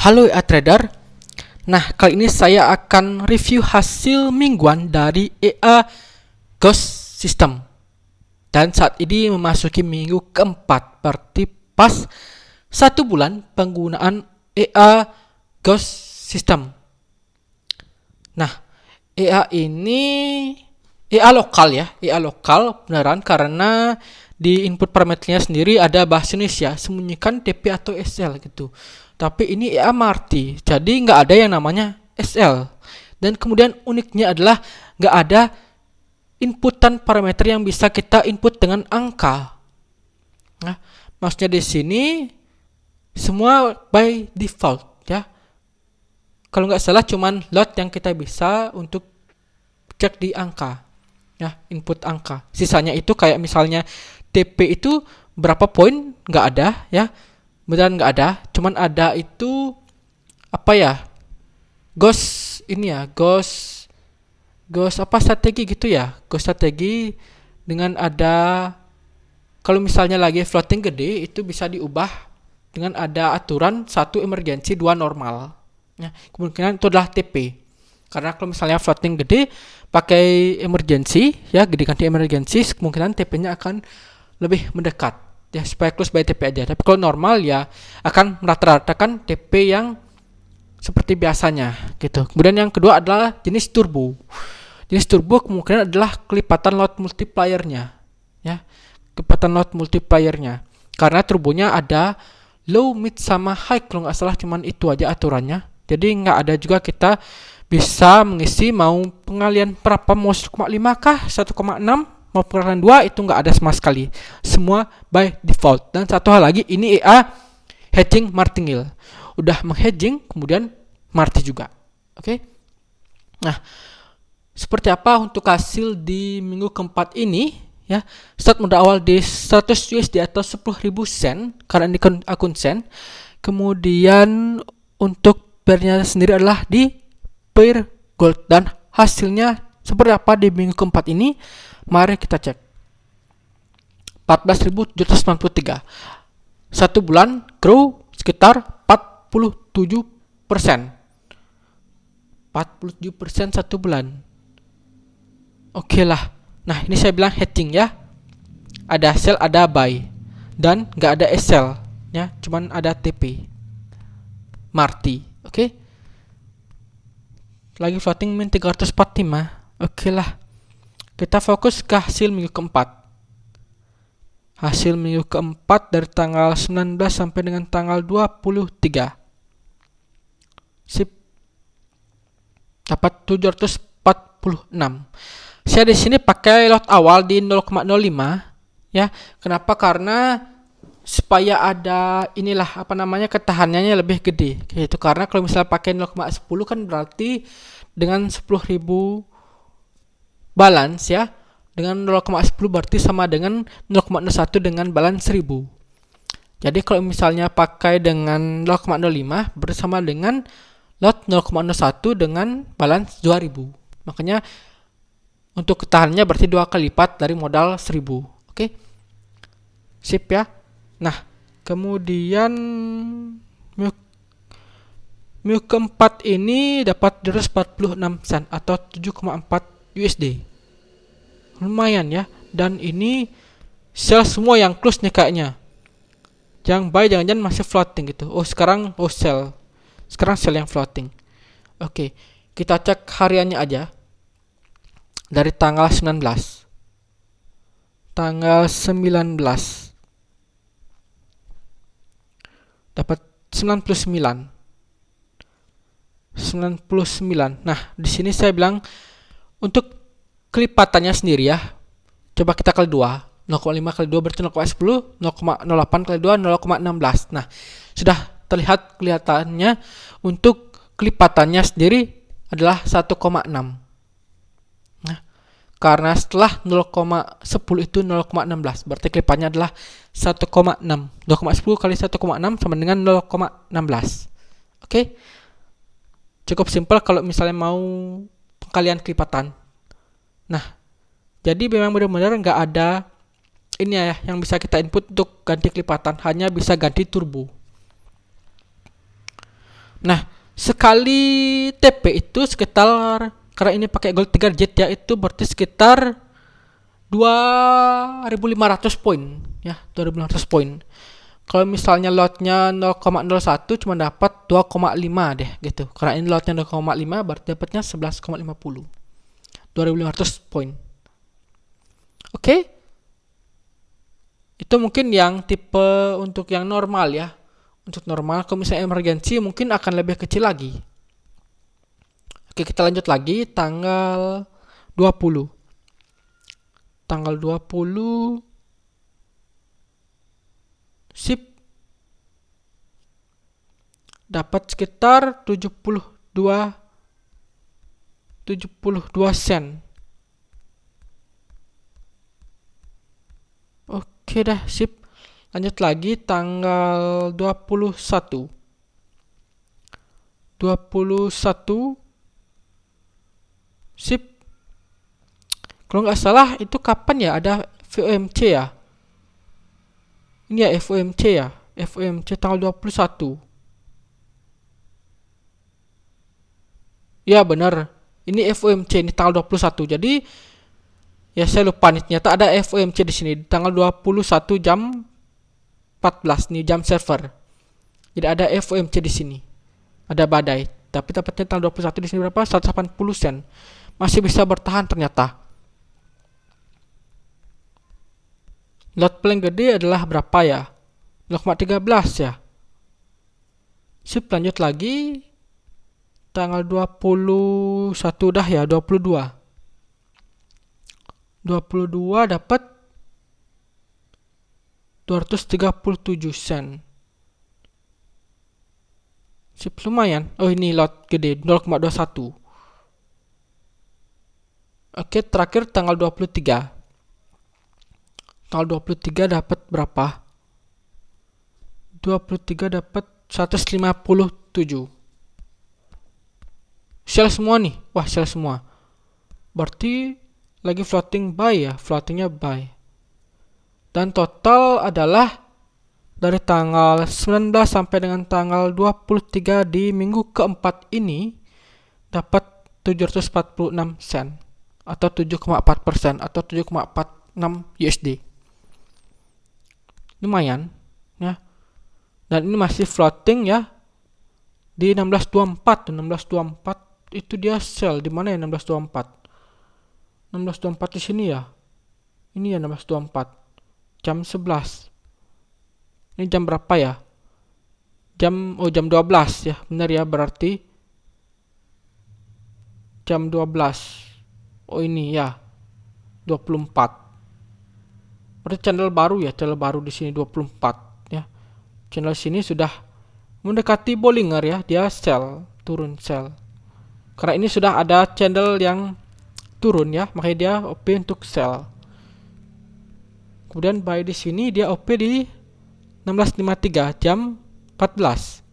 Halo trader. Nah, kali ini saya akan review hasil mingguan dari EA Ghost System. Dan saat ini memasuki minggu keempat, berarti pas 1 bulan penggunaan EA Ghost System. Nah, EA ini EA lokal ya, EA lokal beneran karena di input parameternya sendiri ada bahasa Indonesia, sembunyikan TP atau SL gitu. Tapi ini EA Marti, jadi nggak ada yang namanya SL. Dan kemudian uniknya adalah nggak ada inputan parameter yang bisa kita input dengan angka. Nah, maksudnya di sini semua by default ya. Kalau nggak salah cuman load yang kita bisa untuk cek di angka. Ya, input angka. Sisanya itu kayak misalnya TP itu berapa poin nggak ada ya. Beneran nggak ada, cuman ada itu apa ya, ghost ini ya, ghost apa strategi gitu ya, ghost strategi dengan ada kalau misalnya lagi floating gede itu bisa diubah dengan ada aturan 1 emergency 2 normal ya, kemungkinan itu adalah TP karena kalau misalnya floating gede pakai emergency ya, gede ganti emergency, kemungkinan TP-nya akan lebih mendekat ya, supaya close by TP aja. Tapi kalau normal ya akan merata-ratakan TP yang seperti biasanya gitu. Kemudian yang kedua adalah jenis turbo. Jenis turbo kemungkinan adalah kelipatan load multipliernya ya, kelipatan load multipliernya karena turbonya ada low, mid sama high, kalau nggak salah cuman itu aja aturannya. Jadi nggak ada juga kita bisa mengisi mau pengalian berapa, mau 1,5 kah, 1,6 mau pengalian 2, itu nggak ada sama sekali, semua by default. Dan satu hal lagi, ini EA hedging martingale, udah menghedging kemudian marti juga. Oke. Nah, seperti apa untuk hasil di minggu keempat ini ya. Start modal awal di 100 USD atau 10.000 sen karena ini akun sen. Kemudian untuk pairnya sendiri adalah di pair gold, dan hasilnya seperti apa di minggu keempat ini. Mari kita cek. 14.793. 1 bulan grow sekitar 47%. 47% 1 bulan. Oke lah. Nah, ini saya bilang hedging ya. Ada sell, ada buy. Dan nggak ada SL ya, cuman ada TP. Marti, oke. Lagi floating min 345. Oke lah. Kita fokus ke hasil minggu keempat. Hasil minggu keempat dari tanggal 19 sampai dengan tanggal 23. Sip. Dapat 746. Saya di sini pakai lot awal di 0,05 ya. Kenapa? Karena supaya ada inilah apa namanya, ketahanannya lebih gede. Yaitu karena kalau misalnya pakai 0,10 kan berarti dengan 10.000 balance ya, dengan 0,10 berarti sama dengan 0,01 dengan balance 1000. Jadi kalau misalnya pakai dengan 0,05 bersama dengan lot 0,01 dengan balance 2000. Makanya untuk ketahanannya berarti 2 kali lipat dari modal 1000. Oke. Sip ya. Nah, kemudian minggu keempat ini dapat 246 sen atau 7,4 USD. Lumayan ya. Dan ini sell semua yang close nih kayaknya. Yang buy jangan-jangan masih floating gitu. Sekarang sell. Sekarang sell yang floating. Oke, kita cek hariannya aja. Dari tanggal 19. Tanggal 19 dapat 99. Nah, di sini saya bilang untuk kelipatannya sendiri ya. Coba kita kali 2. 0,5 kali 2 berarti 0,10, 0,08 kali 2 0,16. Nah, sudah terlihat kelihatannya untuk kelipatannya sendiri adalah 1,6. Nah, karena setelah 0,10 itu 0,16, berarti kelipatannya adalah 1,6. 0,10 kali 1,6 sama dengan 0,16. Oke. Cukup simpel kalau misalnya mau pengkalian kelipatan. Nah, jadi memang benar-benar nggak ada ini ya yang bisa kita input untuk ganti kelipatan, hanya bisa ganti turbo. Nah, sekali TP itu sekitar, karena ini pakai gold 3 jet ya, itu berarti sekitar 2.500 poin ya, 2.500 poin. Kalau misalnya lotnya 0,01 cuma dapat 2,5 deh gitu. Karena ini lotnya 0,5 berarti dapatnya 11,50. 2.500 poin. Oke. Itu mungkin yang tipe untuk yang normal ya. Untuk normal, kalau misalnya emergency mungkin akan lebih kecil lagi. Oke, kita lanjut lagi tanggal 20. Tanggal 20 sip, dapat sekitar 72 sen. Oke dah, sip. Lanjut lagi tanggal 21. 21 sip. Kalau nggak salah itu kapan ya ada FOMC ya? Ini ya FOMC ya. FOMC tanggal 21. Ya benar. Ini FOMC ini tanggal 21. Jadi ya saya lupa nih, ternyata ada FOMC di sini tanggal 21 jam 14 nih, jam server. Jadi ada FOMC di sini. Ada badai. Tapi dapatnya tanggal 21 di sini berapa? 180 sen. Masih bisa bertahan ternyata. Lot paling gede adalah berapa ya? 0,13 ya. Sip, lanjut lagi. Tanggal 21 dah ya, 22. 22 dapat 237 sen. Sip, lumayan. Oh, ini lot gede, 0,21. Oke, terakhir tanggal 23. Tanggal 23 dapat berapa? 23 dapat 157. Sell semua nih. Wah, sell semua. Berarti lagi floating buy ya, floatingnya buy. Dan total adalah dari tanggal 19 sampai dengan tanggal 23 di minggu keempat ini dapat 746 sen atau 7,4% atau 7,46 USD. Lumayan ya. Dan ini masih floating ya. Di 1624 itu dia sell. Di mana ya 1624? 1624 di sini ya. Ini ya 1624. Jam 11. Ini jam berapa ya? Jam 12 ya. Benar ya, berarti jam 12. Oh ini ya. 24. Berarti channel baru ya, channel baru di sini 24 ya. Channel sini sudah mendekati Bollinger ya, dia sell, turun sell. Karena ini sudah ada channel yang turun ya, makanya dia OP untuk sell. Kemudian buy di sini dia OP di 16.53 jam 14.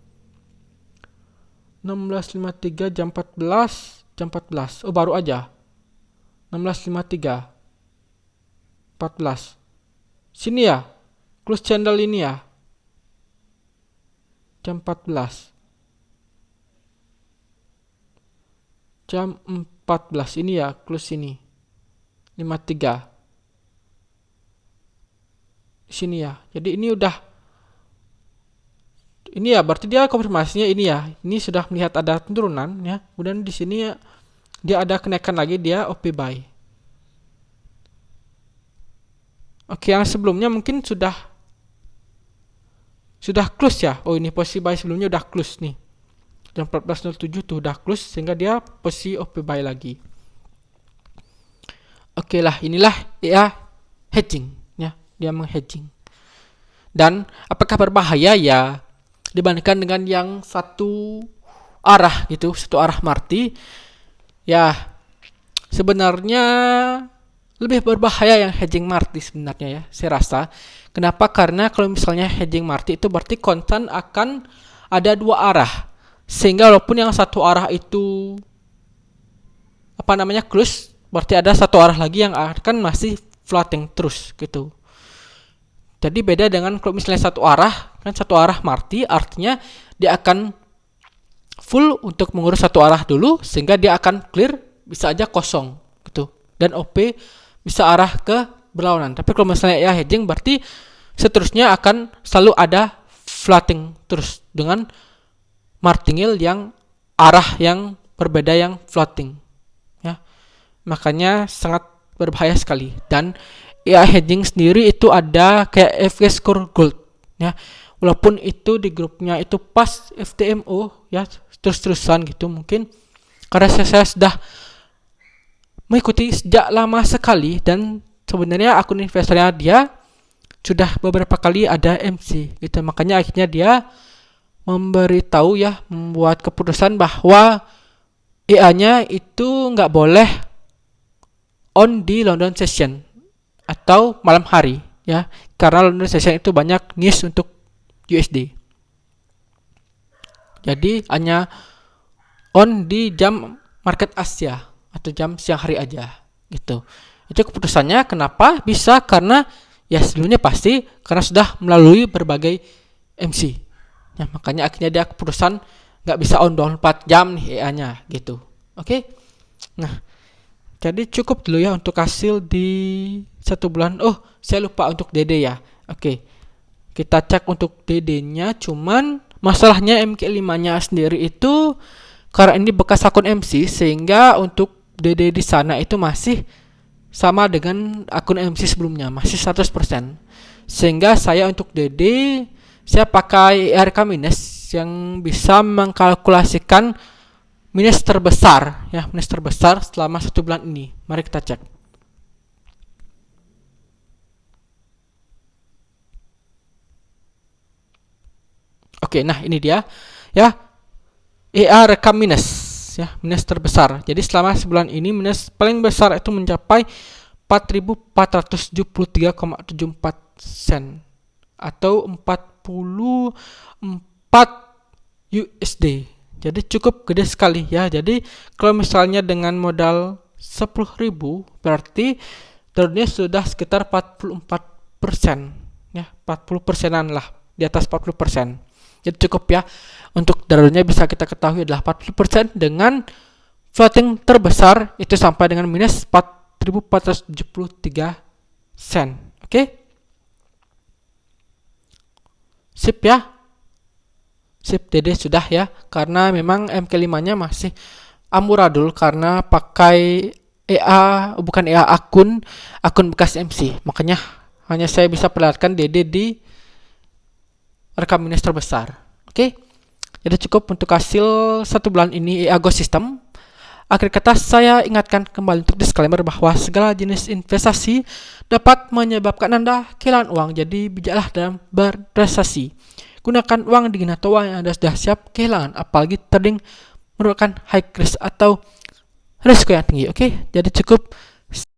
16.53 jam 14. Oh, baru aja. 16.53 14. Sini ya, close channel ini ya. Jam 14. Jam 14 ini ya, close ini. 53. Di sini ya. Jadi ini udah, ini ya berarti dia konfirmasinya ini ya. Ini sudah melihat ada penurunan ya. Kemudian di sini ya, dia ada kenaikan lagi, dia OP buy. Oke, yang sebelumnya mungkin sudah close ya. Oh, ini posisi buy sebelumnya udah close nih. Jam 14.07 tuh udah close sehingga dia posisi OP buy lagi. Oke lah, inilah ya hedging ya. Dia menghedging. Dan apakah berbahaya ya dibandingkan dengan yang satu arah gitu, satu arah Marti? Ya, sebenarnya lebih berbahaya yang hedging Marti sebenarnya ya, saya rasa. Kenapa? Karena kalau misalnya hedging Marti itu berarti konstan akan ada dua arah. Sehingga walaupun yang satu arah itu close, berarti ada satu arah lagi yang akan masih floating terus gitu. Jadi beda dengan kalau misalnya satu arah, kan satu arah Marti artinya dia akan full untuk mengurus satu arah dulu, sehingga dia akan clear, bisa aja kosong gitu. Dan OP bisa arah ke berlawanan. Tapi kalau misalnya EA hedging, berarti seterusnya akan selalu ada floating terus dengan martingale yang arah yang berbeda, yang floating ya. Makanya sangat berbahaya sekali. Dan EA hedging sendiri itu ada kayak FX score gold ya. Walaupun itu di grupnya itu pas FTMO ya, terus-terusan gitu, mungkin karena saya sudah mengikuti sejak lama sekali, dan sebenarnya akun investornya dia sudah beberapa kali ada MC gitu. Makanya akhirnya dia memberitahu ya, membuat keputusan bahwa EA-nya itu nggak boleh on di London session atau malam hari ya, karena London session itu banyak news untuk USD. Jadi hanya on di jam market Asia atau jam siang hari aja gitu. Itu keputusannya. Kenapa bisa? Karena ya sebelumnya pasti karena sudah melalui berbagai MC ya, makanya akhirnya dia keputusan nggak bisa on 24 jam nih EA-nya gitu. Oke. Nah, jadi cukup dulu ya untuk hasil di 1 bulan. Oh, saya lupa untuk DD ya. Oke. Kita cek untuk DD-nya, cuman masalahnya MK5-nya sendiri itu karena ini bekas akun MC, sehingga untuk DD di sana itu masih sama dengan akun MC sebelumnya, masih 100%. Sehingga saya untuk DD saya pakai RK minus yang bisa mengkalkulasikan minus terbesar ya, minus terbesar selama 1 bulan ini. Mari kita cek. Oke, nah ini dia ya, EA rekam minus ya, minus terbesar. Jadi selama sebulan ini minus paling besar itu mencapai 4.473,74 sen atau 44 USD. Jadi cukup gede sekali ya. Jadi kalau misalnya dengan modal 10.000 berarti turunnya sudah sekitar 44% ya, 40%an lah, di atas 40%. Jadi cukup ya, untuk darunya bisa kita ketahui adalah 40% dengan floating terbesar itu sampai dengan minus 4.473 sen. Oke? Sip ya. Sip, DD sudah ya, karena memang MK5-nya masih amburadul karena pakai EA, bukan EA, akun bekas MC. Makanya hanya saya bisa perlihatkan DD di rekam minus terbesar. Oke. Jadi cukup untuk hasil 1 bulan ini EA Ghost System. Akhir kata saya ingatkan kembali untuk disclaimer bahwa segala jenis investasi dapat menyebabkan Anda kehilangan uang. Jadi bijaklah dalam berinvestasi. Gunakan uang dingin atau uang yang Anda sudah siap kehilangan, apalagi trading merupakan high risk atau risiko yang tinggi. Oke. Jadi cukup.